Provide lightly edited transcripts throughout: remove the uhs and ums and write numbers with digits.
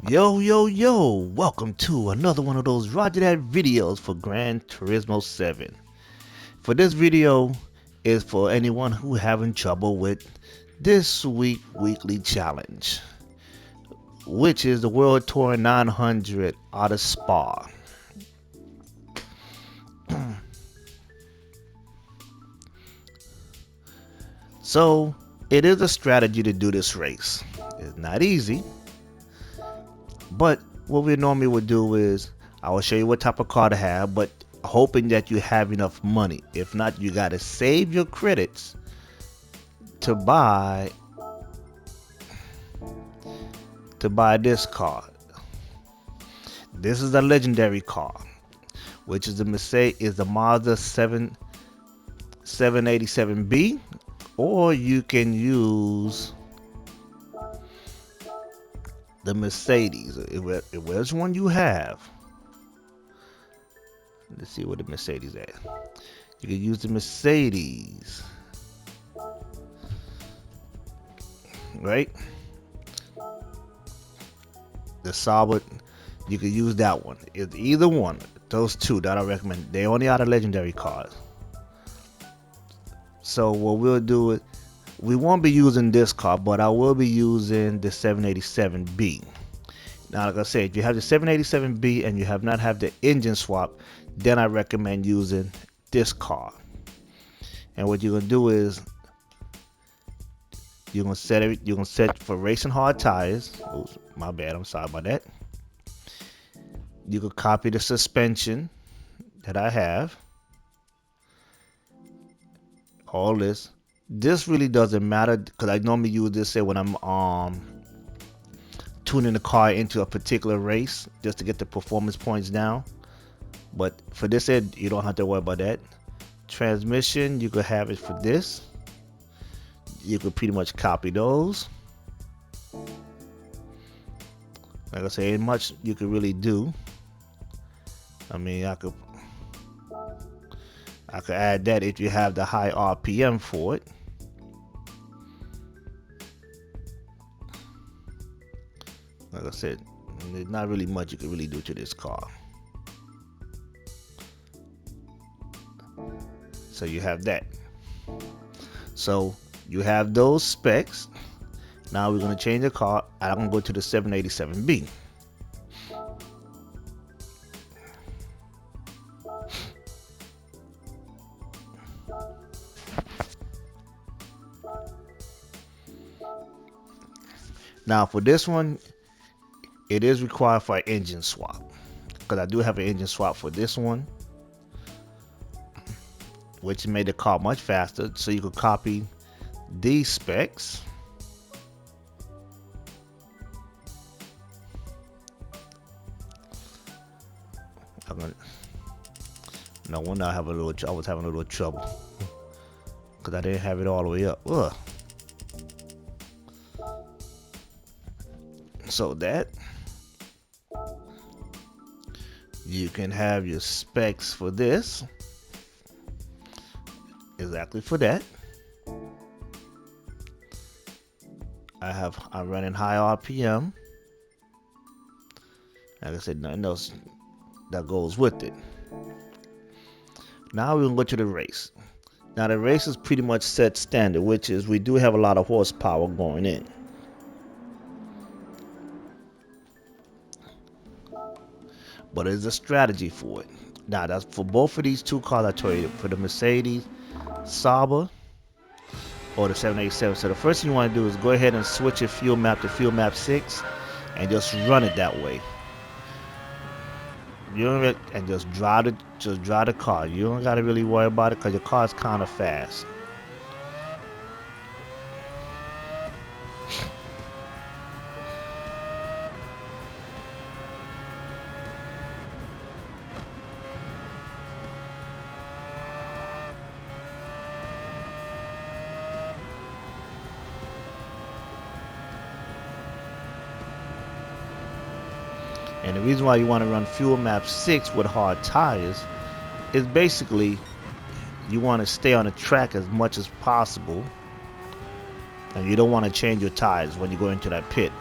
Yo, welcome to another one of those Roger That videos for Gran Turismo 7. For this video is for anyone who having trouble with this weekly challenge, which is the World Tour 900 out of Spa. So, it is a strategy to do this race. It's not easy, but what we normally would do is I will show you what type of car to have, but hoping that you have enough money. If not, you got to save your credits to buy this car. This is a legendary car, which is the Mazda 787B, or you can use the Mercedes. Which one you have? Let's see where the Mercedes at. You can use the Mercedes, right? The Sauber, you can use that one. It's either one. Those two that I recommend. They only are the legendary cars. So what we'll do is, we won't be using this car, but I will be using the 787B. Now, like I said, if you have the 787B and you have not had the engine swap, then I recommend using this car. And what you're gonna do is you're gonna set for racing hard tires. Oh, my bad. I'm sorry about that. You can copy the suspension that I have. All this. This really doesn't matter because I normally use this when I'm tuning the car into a particular race just to get the performance points down. But for this end, you don't have to worry about that. Transmission, you could have it for this. You could pretty much copy those. Like I say, ain't much you could really do. I mean, I could add that if you have the high RPM for it. Like I said, there's not really much you can really do to this car. So you have that. So you have those specs. Now we're going to change the car. I'm going to go to the 787B. Now for this one, it is required for an engine swap, because I do have an engine swap for this one, which made the car much faster. So you could copy these specs. No wonder I was having a little trouble because I didn't have it all the way up. Ugh. So that you can have your specs for this, exactly for that. I'm running high RPM. Like I said, nothing else that goes with it. Now we're gonna go to the race. Now the race is pretty much set standard, which is we do have a lot of horsepower going in. But there's a strategy for it. Now that's for both of these two cars I told you, for the Mercedes Sauber or the 787. So the first thing you want to do is go ahead and switch your fuel map to fuel map 6 and just run it that way. And just drive the car. You don't gotta really worry about it because your car is kind of fast. And the reason why you want to run fuel map 6 with hard tires is basically you want to stay on the track as much as possible, and you don't want to change your tires when you go into that pit.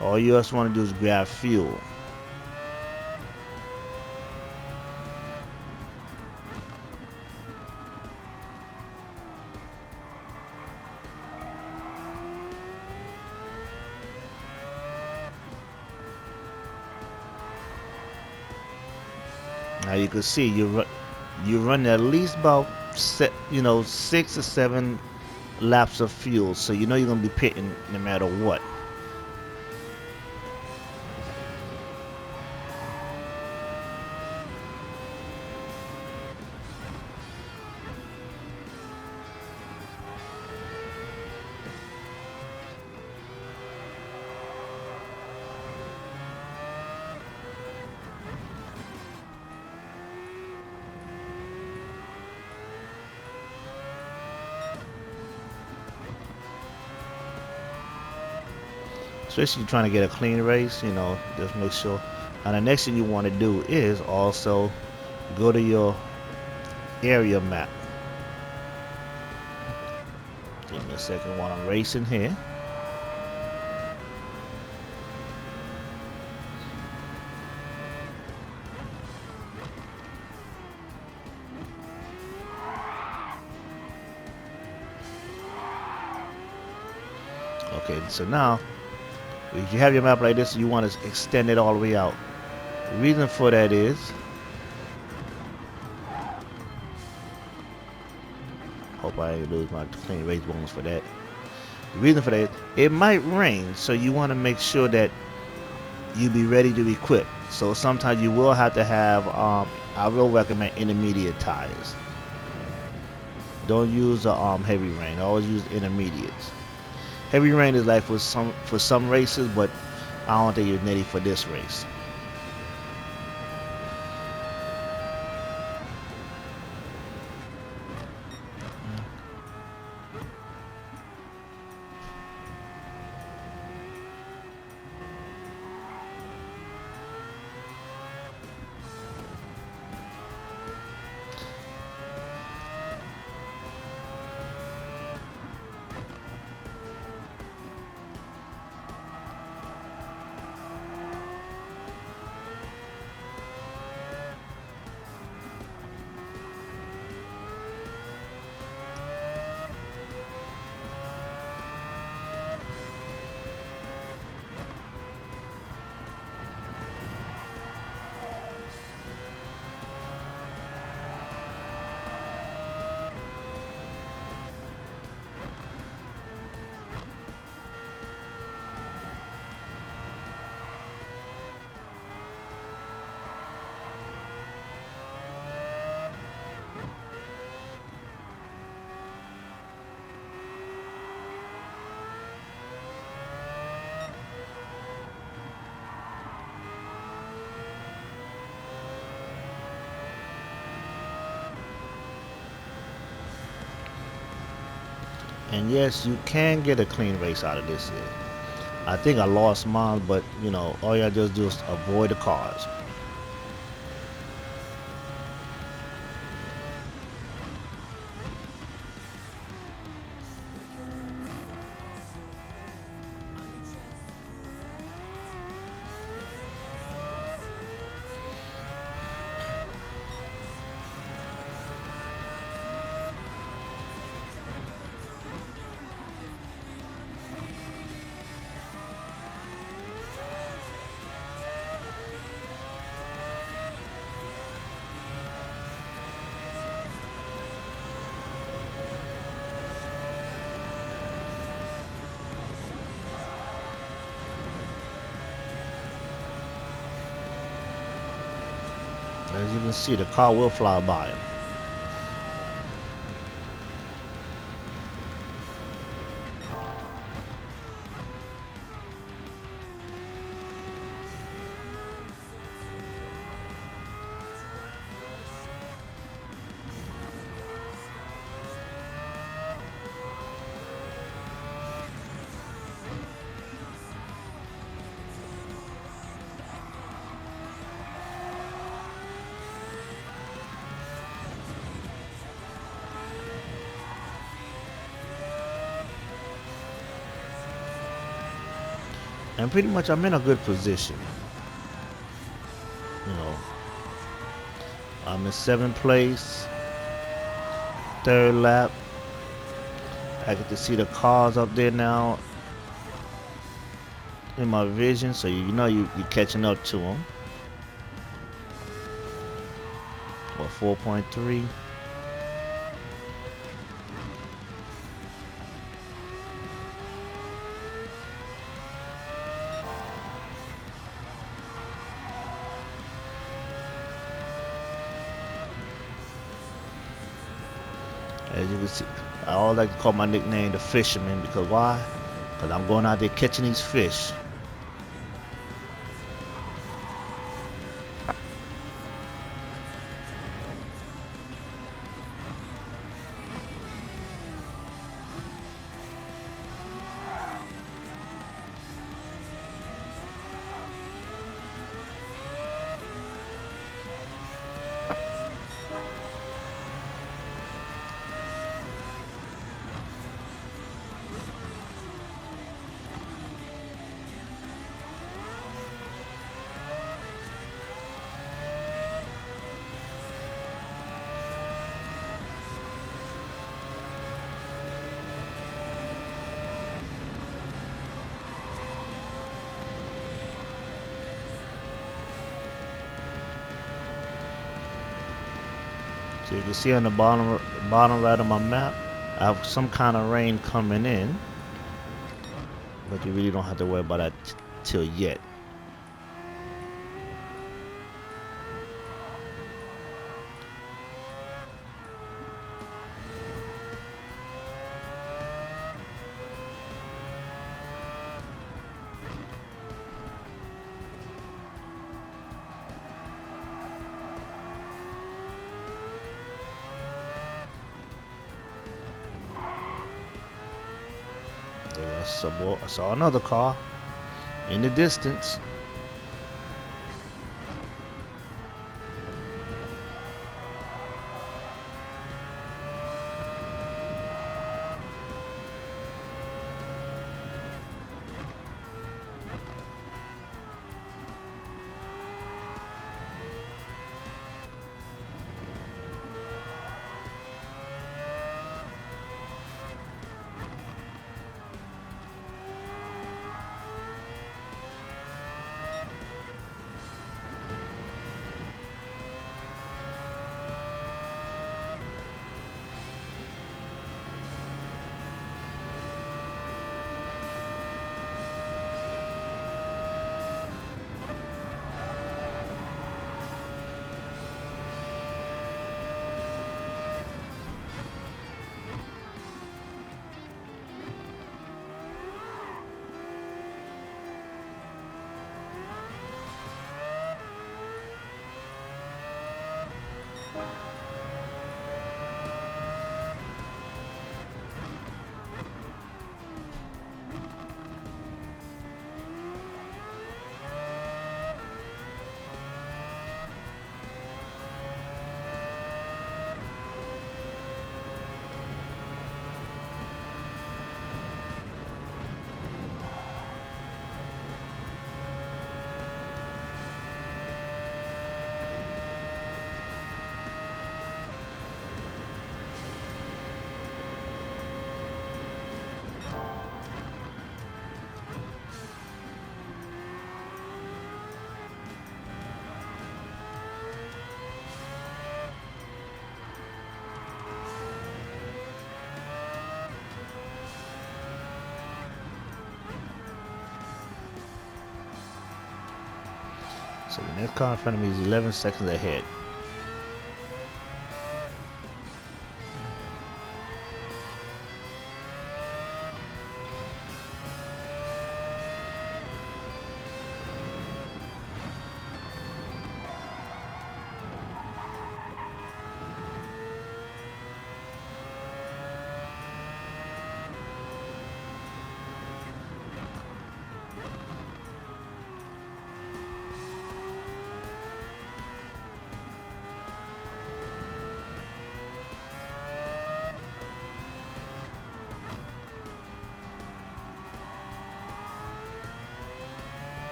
All you just want to do is grab fuel. Now you can see you run at least about 6 or 7 laps of fuel, so you know you're gonna be pitting no matter what. Especially trying to get a clean race, just make sure. And the next thing you want to do is also go to your area map. Give me a second while I'm racing here. Okay, so now if you have your map like this, you want to extend it all the way out. The reason for that is hope I ain't lose my clean race bonus for that. The reason for that, it might rain, so you want to make sure that you be ready to equip. So sometimes you will have to have, I will recommend intermediate tires. Don't use the heavy rain. Always use intermediates. Heavy rain is like for some races, but I don't think it's needed for this race. And yes, you can get a clean race out of this here. I think I lost mine, but all you gotta just do is avoid the cars. As you can see, the car will fly by him. And pretty much I'm in a good position. You know, I'm in 7th place, 3rd lap. I get to see the cars up there now in my vision, so you know you're catching up to them. Or 4.3. As you can see, I always like to call my nickname the fisherman, because why? Because I'm going out there catching these fish. So you can see on the bottom right of my map, I have some kind of rain coming in, but you really don't have to worry about that till yet. I saw another car in the distance. So the next car in front of me is 11 seconds ahead.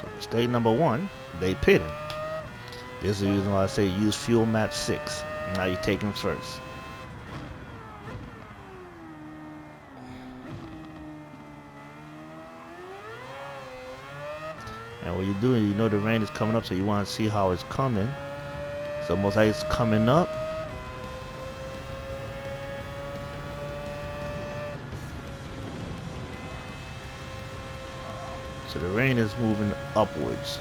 So mistake number one, they pitting. This is the reason why I say use fuel map 6. Now you're taking first. And what you're doing, you know the rain is coming up, so you want to see how it's coming. It's almost like it's coming up. So the rain is moving upwards.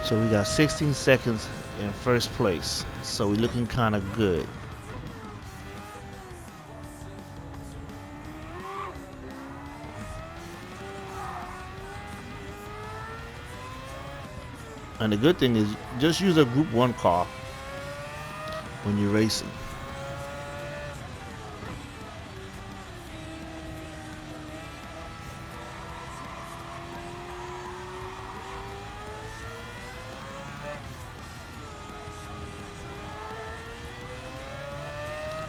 So we got 16 seconds in first place. So we're looking kind of good. And the good thing is just use a group 1 car when you're racing.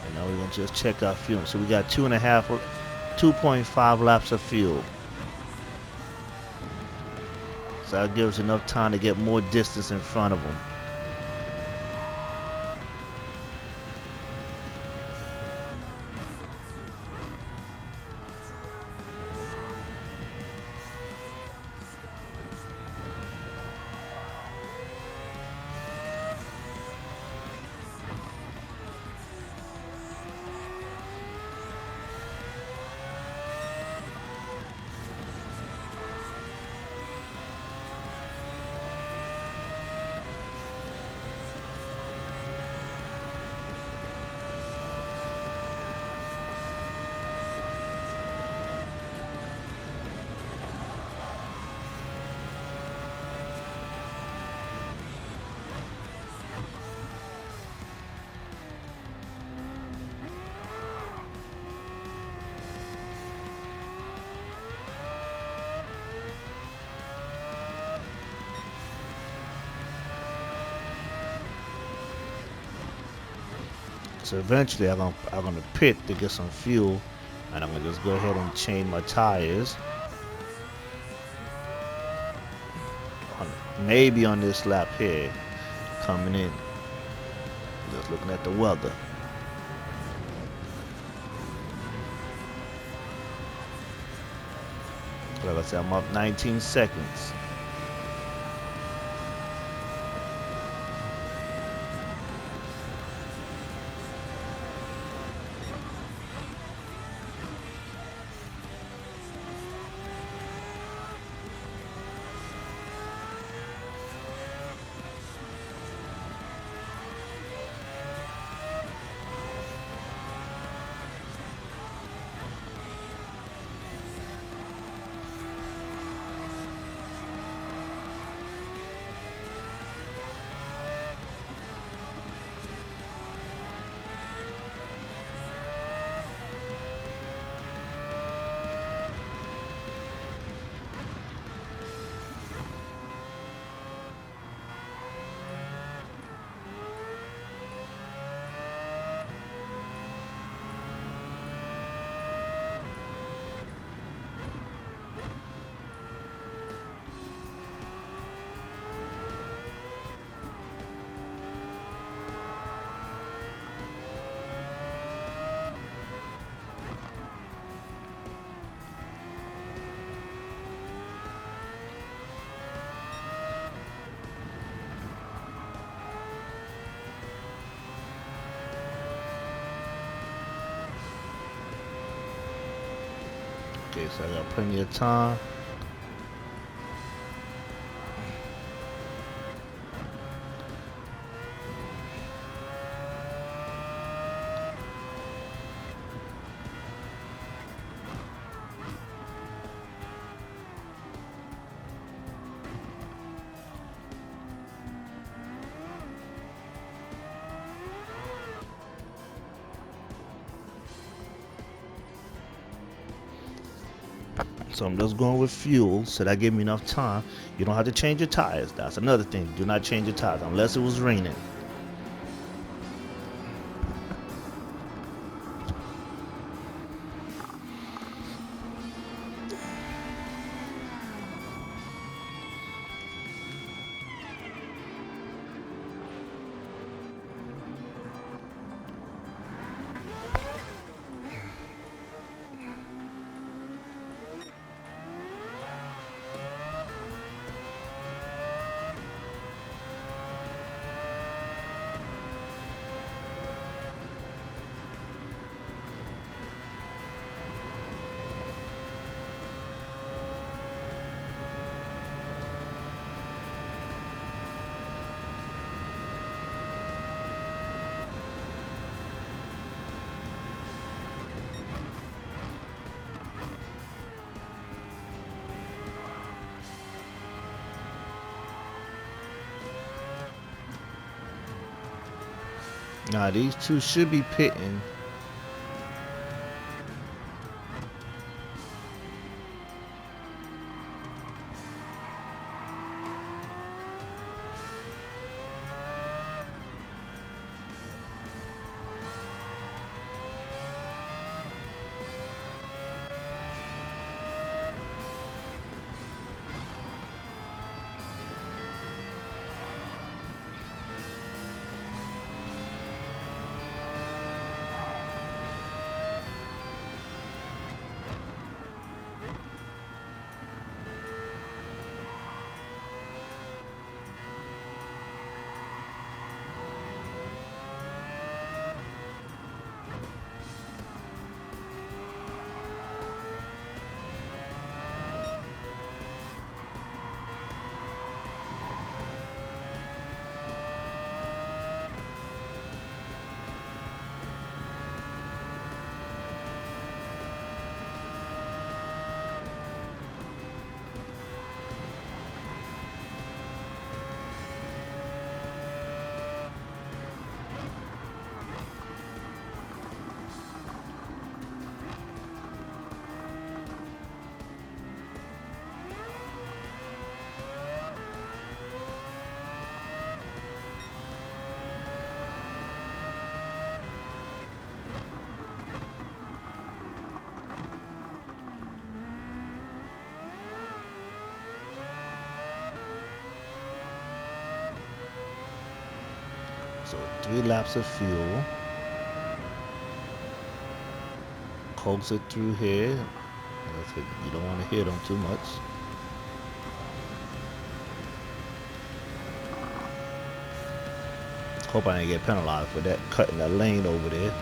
And now we're gonna just check our fuel. So we got 2.5 laps of fuel. So that gives us enough time to get more distance in front of them. So eventually I'm gonna pit to get some fuel, and I'm gonna just go ahead and change my tires. Maybe on this lap here, coming in. Just looking at the weather. Like I said, I'm up 19 seconds. Okay, so I got plenty of time. So I'm just going with fuel, so that gave me enough time. You don't have to change your tires. That's another thing. Do not change your tires unless it was raining. Now these two should be pitting. So 3 laps of fuel. Coax it through here. You don't want to hit them too much. Hope I didn't get penalized for that, cutting that lane over there.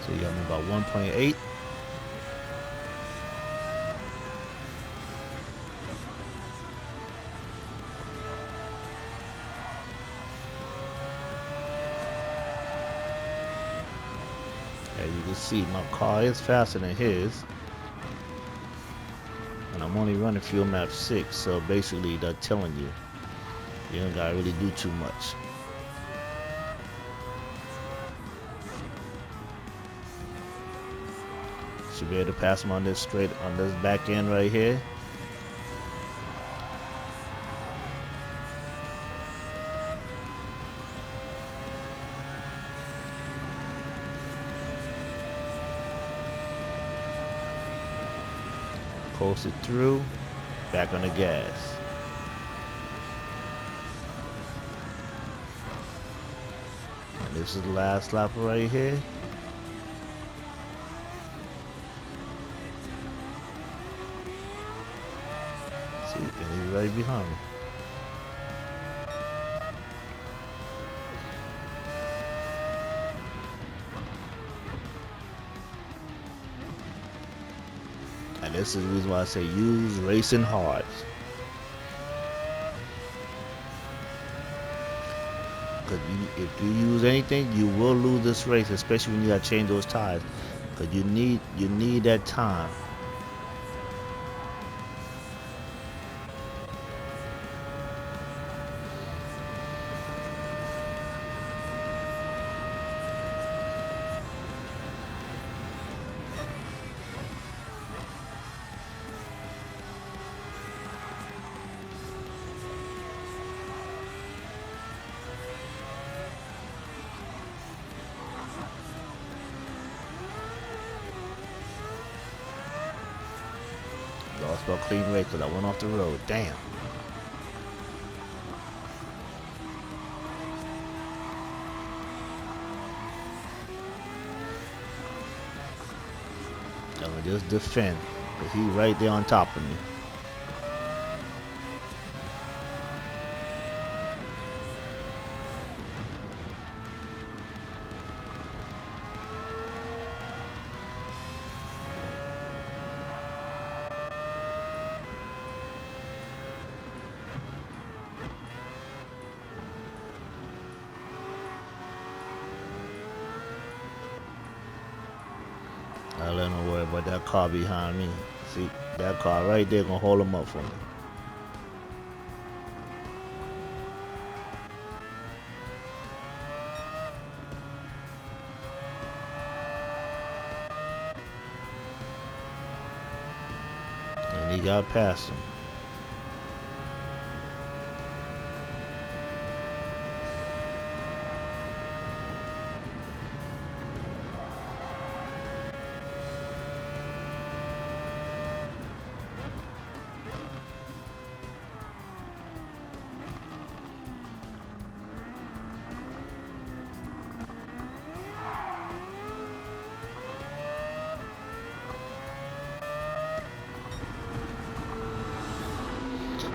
So you got me about 1.8. As you can see, my car is faster than his. And I'm only running fuel map 6, so basically they're telling you, you don't gotta really do too much. Should be able to pass him on this back end right here. Coast it through, back on the gas. And this is the last lap right here. See, and he's right behind me. And this is the reason why I say use racing hard. Because if you use anything, you will lose this race, especially when you got to change those tires. Because you need that time. Lost about clean race because I went off the road. Damn. I'm gonna just defend because he's right there on top of me. I let him worry about that car behind me. See, that car right there gonna hold him up for me. And he got past him.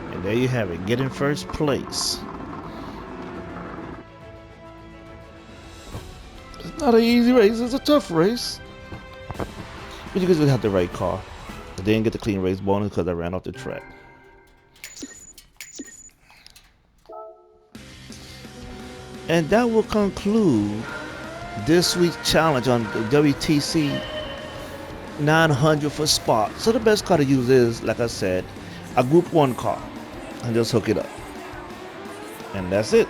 And there you have it. Get in first place. It's not an easy race. It's a tough race. But you guys would have the right car. I didn't get the clean race bonus because I ran off the track. And that will conclude this week's challenge on the WTC 900 for Spark. So the best car to use is, like I said, a Group 1 car. And just hook it up. And that's it.